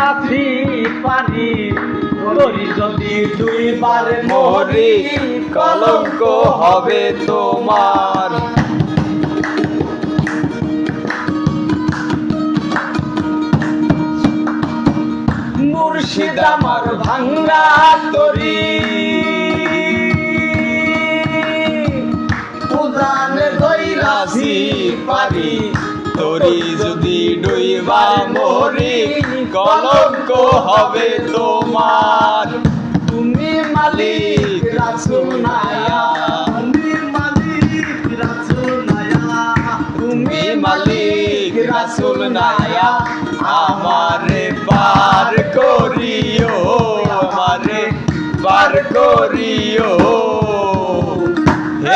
আছি পারি করি যদি দুইবার মরি কলঙ্ক হবে তোমার। মুর্শিদ আমার ভাঙ্গা তরি উজানে ধইরাছি পারি তোরি যদি ডুইবা মরি কলঙ্ক হবে তোমার। তুমি মালিক রাসূল নায়া তুমি মালিক রাসূল নায়া তুমি মালিক রাসূল নায়া আমারে পার করিও, আমারে পার করিও।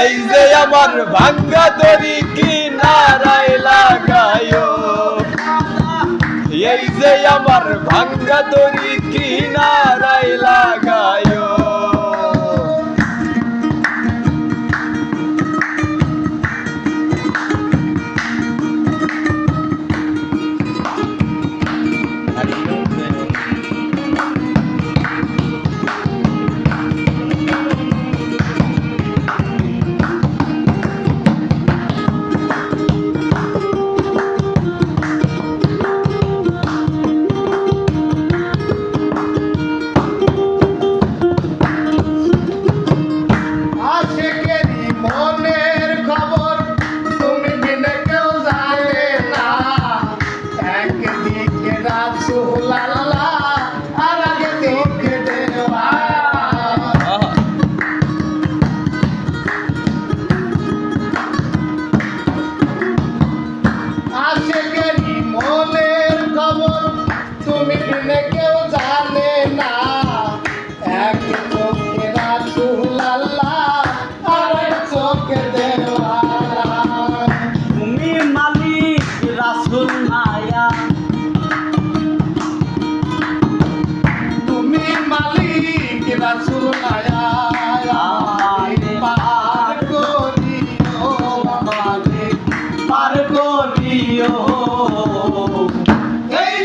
এই যে আমার ভাঙ্গা তরি কিনারায় লাগাইও, এই যে আমার ভাঙ্গা তরি কিনারায় লাগাইও। এই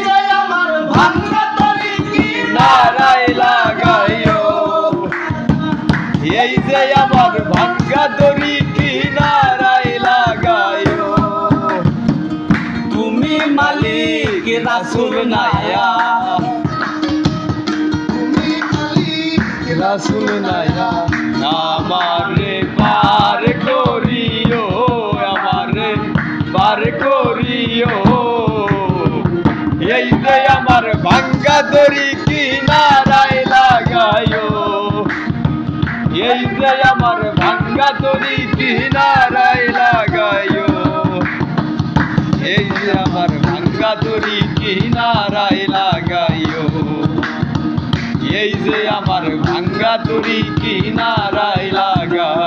যে আমার ভাঙ্গা তরি কিনারায় লাগাইও, এই যে আমার ভাঙ্গা তরি কিনারায় লাগাইও। তুমি মালিক রাসূল নায়া তুমি মালিক রাসূল নায়া আমারে পার করিও, আমারে পার করিও। এই যে আমার ভাঙ্গা তরি কিনারায় লাগাইও, এই যে আমার ভাঙ্গা তরি কিনারায় লাগাইও, এই যে আমার ভাঙ্গা তরি কিনারায় লাগাইও, এই যে আমার ভাঙ্গা তরি কিনারায় লাগাইও।